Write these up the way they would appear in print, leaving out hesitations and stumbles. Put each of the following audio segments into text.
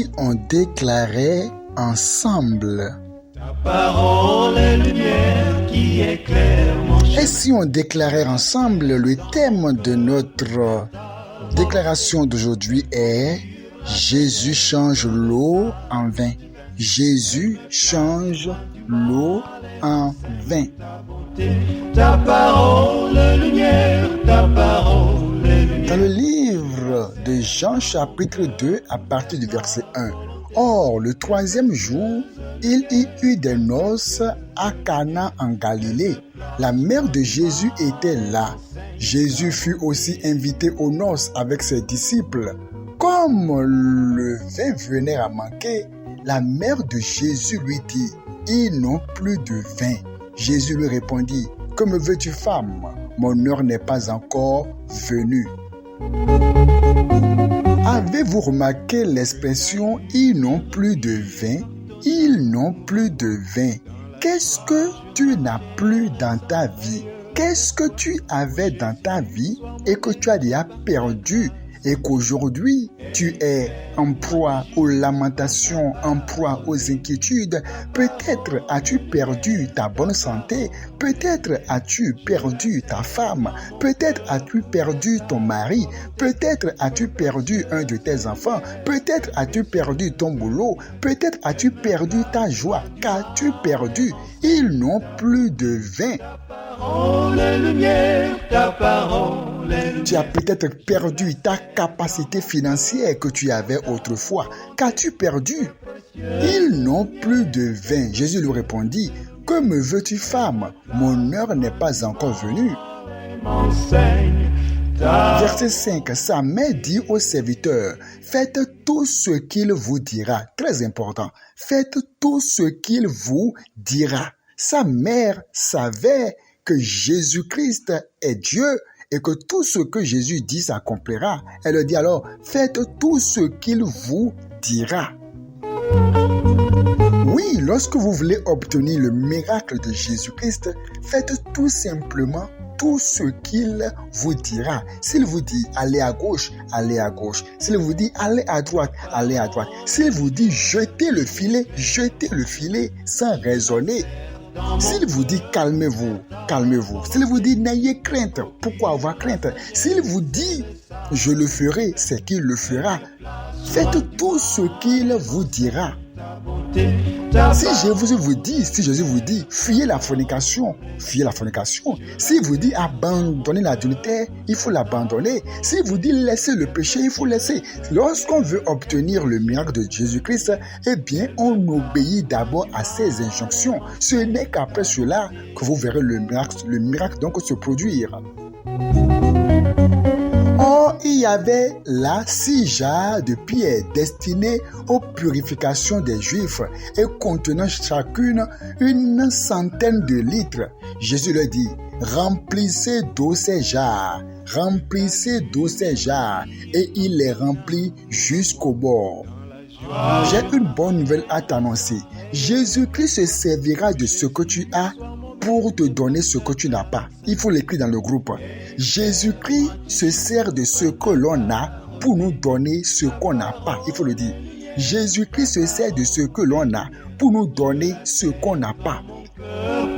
si on déclarait ensemble? Ta parole est lumière qui éclaire mon chemin. Et si on déclarait ensemble, le thème de notre déclaration d'aujourd'hui est Jésus change l'eau en vin. Jésus change l'eau en vin. Ta parole est lumière, ta parole est lumière. Dans le livre de Jean chapitre 2 à partir du verset 1. Or, le troisième jour, il y eut des noces à Cana en Galilée. La mère de Jésus était là. Jésus fut aussi invité aux noces avec ses disciples. Comme le vin venait à manquer, la mère de Jésus lui dit, « Ils n'ont plus de vin. » Jésus lui répondit, « Que me veux-tu, femme? Mon heure n'est pas encore venue. » Avez-vous remarqué l'expression « ils n'ont plus de vin » ? Ils n'ont plus de vin. Qu'est-ce que tu n'as plus dans ta vie? Qu'est-ce que tu avais dans ta vie et que tu as déjà perdu et qu'aujourd'hui tu es en proie aux lamentations, en proie aux inquiétudes? Peut-être as-tu perdu ta bonne santé, peut-être as-tu perdu ta femme, peut-être as-tu perdu ton mari, peut-être as-tu perdu un de tes enfants, peut-être as-tu perdu ton boulot, peut-être as-tu perdu ta joie. Qu'as-tu perdu? Ils n'ont plus de vin. Tu as peut-être perdu ta capacité financière que tu avais autrefois. Qu'as-tu perdu? Ils n'ont plus de vin. Jésus lui répondit, « Que me veux-tu, femme? Mon heure n'est pas encore venue. » Verset 5. Sa mère dit au serviteur, « Faites tout ce qu'il vous dira. » Très important. « Faites tout ce qu'il vous dira. » Sa mère savait que Jésus-Christ est Dieu et que tout ce que Jésus dit s'accomplira. Elle dit alors, faites tout ce qu'il vous dira. Oui, lorsque vous voulez obtenir le miracle de Jésus-Christ, faites tout simplement tout ce qu'il vous dira. S'il vous dit allez à gauche, allez à gauche. S'il vous dit allez à droite, allez à droite. S'il vous dit jetez le filet sans raisonner. S'il vous dit calmez-vous, calmez-vous. S'il vous dit n'ayez crainte, pourquoi avoir crainte? S'il vous dit je le ferai, c'est qu'il le fera. Faites tout ce qu'il vous dira. Si Jésus vous dit fuyez la fornication, fuyez la fornication. S'il vous dit abandonnez l'adultère, il faut l'abandonner. S'il vous dit laissez le péché, il faut laisser. Lorsqu'on veut obtenir le miracle de Jésus-Christ, eh bien on obéit d'abord à ses injonctions. Ce n'est qu'après cela que vous verrez le miracle donc se produire. Or, il y avait là 6 jarres de pierre destinées aux purifications des Juifs et contenant chacune une centaine de litres. Jésus leur dit, remplissez d'eau ces jarres, et il les remplit jusqu'au bord. J'ai une bonne nouvelle à t'annoncer. Jésus-Christ se servira de ce que tu as pour te donner ce que tu n'as pas. Il faut l'écrire dans le groupe. Jésus-Christ se sert de ce que l'on a pour nous donner ce qu'on n'a pas. Il faut le dire. Jésus-Christ se sert de ce que l'on a pour nous donner ce qu'on n'a pas.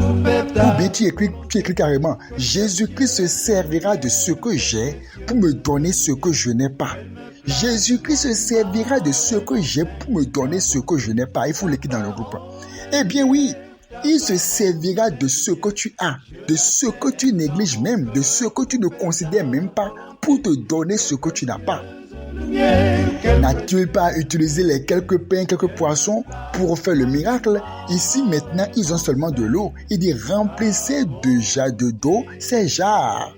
Ou bien tu écris carrément, Jésus-Christ se servira de ce que j'ai pour me donner ce que je n'ai pas. Jésus-Christ se servira de ce que j'ai pour me donner ce que je n'ai pas. Il faut l'écrire dans le groupe. Eh bien oui, il se servira de ce que tu as, de ce que tu négliges même, de ce que tu ne considères même pas pour te donner ce que tu n'as pas. N'a-t-il pas utilisé les quelques pains, quelques poissons pour faire le miracle? Ici maintenant, ils ont seulement de l'eau. Il dit remplissez d'eau ces jarres.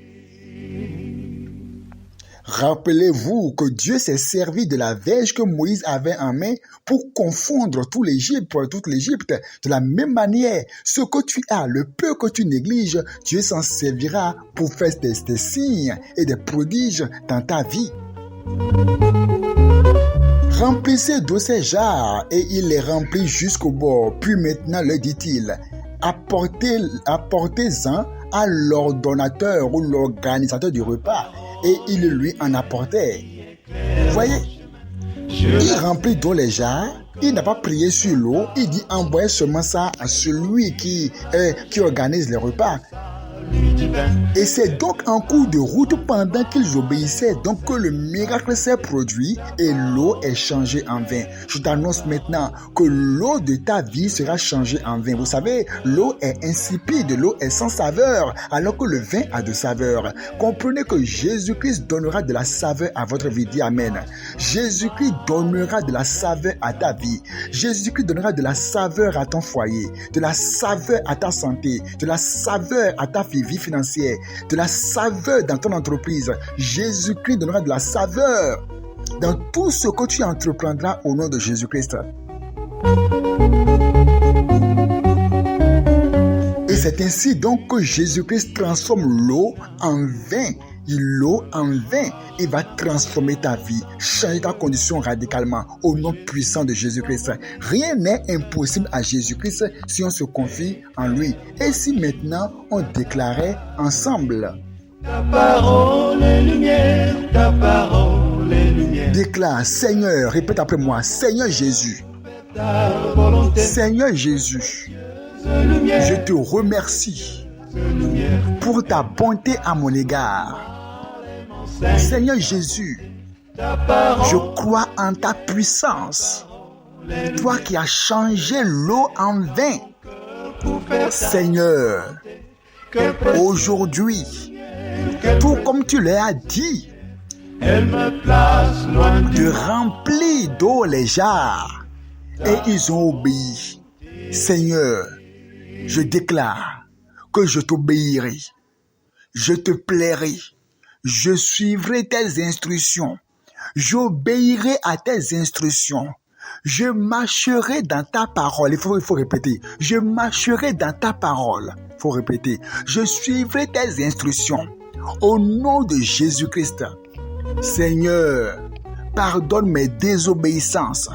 Rappelez-vous que Dieu s'est servi de la verge que Moïse avait en main pour confondre toute l'Égypte. De la même manière, ce que tu as, le peu que tu négliges, Dieu s'en servira pour faire des signes et des prodiges dans ta vie. Remplissez d'eau ces jarres et il les remplit jusqu'au bord. Puis maintenant, le dit-il, apportez-en à l'ordonnateur ou l'organisateur du repas. Et il lui en apportait. Voyez, Il remplit d'eau les jarres. Il n'a pas prié sur l'eau. Il dit envoyez seulement ça à celui qui organise les repas. Et c'est donc en cours de route pendant qu'ils obéissaient donc que le miracle s'est produit et l'eau est changée en vin. Je t'annonce maintenant que l'eau de ta vie sera changée en vin. Vous savez, l'eau est insipide, l'eau est sans saveur, alors que le vin a de saveur. Comprenez que Jésus-Christ donnera de la saveur à votre vie. Dis Amen. Jésus-Christ donnera de la saveur à ta vie. Jésus-Christ donnera de la saveur à ton foyer, de la saveur à ta santé, de la saveur à ta vie financière, de la saveur dans ton entreprise. Jésus-Christ donnera de la saveur dans tout ce que tu entreprendras au nom de Jésus-Christ. Et c'est ainsi donc que Jésus-Christ transforme l'eau en vin. L'eau en vin, il va transformer ta vie, changer ta condition radicalement au nom puissant de Jésus-Christ. Rien n'est impossible à Jésus-Christ si on se confie en lui. Et si maintenant on déclarait ensemble: Ta parole est lumière, ta parole est lumière. Déclare: Seigneur, répète après moi: Seigneur Jésus, Ta volonté, Seigneur Jésus, lumière, je te remercie lumière. pour ta bonté à mon égard. Seigneur Jésus, Ta parole, je crois en ta puissance. Toi qui as changé l'eau en vin. pour faire ça, Seigneur, que possible, aujourd'hui, tout comme tu l'as dit, elle me place loin du de remplir d'eau les jarres. Et ils ont obéi. Seigneur, je déclare que je t'obéirai. Je te plairai. Je suivrai tes instructions. J'obéirai à tes instructions. Je marcherai dans ta parole. Il faut répéter. Je marcherai dans ta parole. Il faut répéter. Je suivrai tes instructions. Au nom de Jésus-Christ. Seigneur, pardonne mes désobéissances.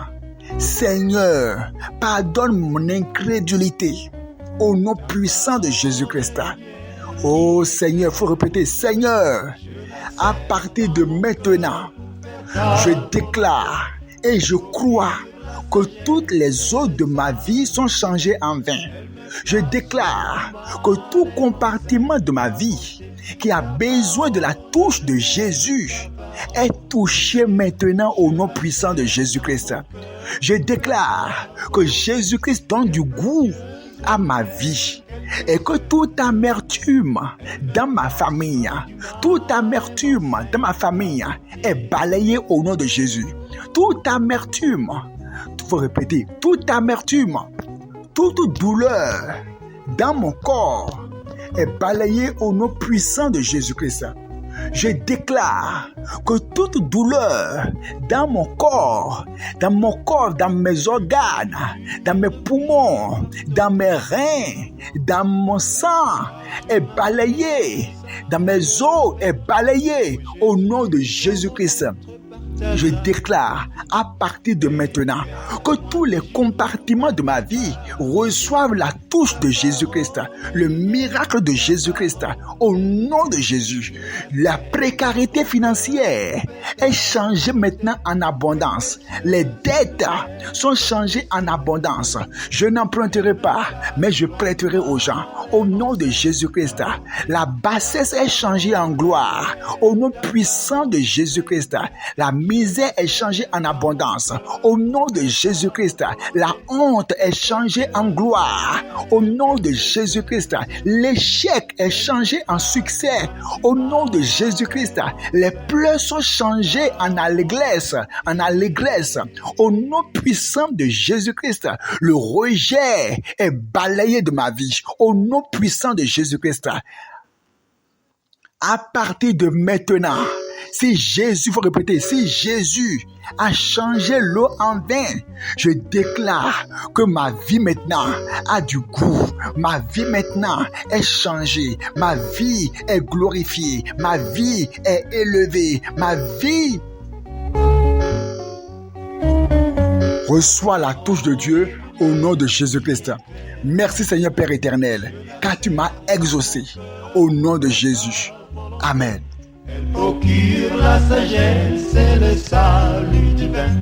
Seigneur, pardonne mon incrédulité. Au nom puissant de Jésus-Christ. Oh Seigneur, il faut répéter. Seigneur, à partir de maintenant, je déclare et je crois que toutes les eaux de ma vie sont changées en vin. Je déclare que tout compartiment de ma vie qui a besoin de la touche de Jésus est touché maintenant au nom puissant de Jésus-Christ. Je déclare que Jésus-Christ donne du goût à ma vie et que toute amertume dans ma famille, est balayée au nom de Jésus. Toute amertume, il faut répéter, toute amertume, toute douleur dans mon corps est balayée au nom puissant de Jésus-Christ. Je déclare que toute douleur dans mon corps, dans mes organes, dans mes poumons, dans mes reins, dans mon sang est balayée, dans mes os est balayée au nom de Jésus-Christ. Je déclare à partir de maintenant que tous les compartiments de ma vie reçoivent la touche de Jésus-Christ, le miracle de Jésus-Christ, au nom de Jésus. La précarité financière est changée maintenant en abondance. Les dettes sont changées en abondance. Je n'emprunterai pas, mais je prêterai aux gens. Au nom de Jésus-Christ, la bassesse est changée en gloire. Au nom puissant de Jésus-Christ, la misère est changée en abondance. Au nom de Jésus-Christ, la honte est changée en gloire. Au nom de Jésus-Christ, l'échec est changé en succès. Au nom de Jésus-Christ, les pleurs sont changés en allégresse. Au nom puissant de Jésus-Christ, le rejet est balayé de ma vie. Au nom puissant de Jésus-Christ, à partir de maintenant, si Jésus, il faut répéter, si Jésus a changé l'eau en vin, je déclare que ma vie maintenant a du goût, ma vie maintenant est changée, ma vie est glorifiée, ma vie est élevée, ma vie reçoit la touche de Dieu au nom de Jésus-Christ. Merci Seigneur Père éternel, car tu m'as exaucé au nom de Jésus. Amen. Elle procure la sagesse et le salut divin.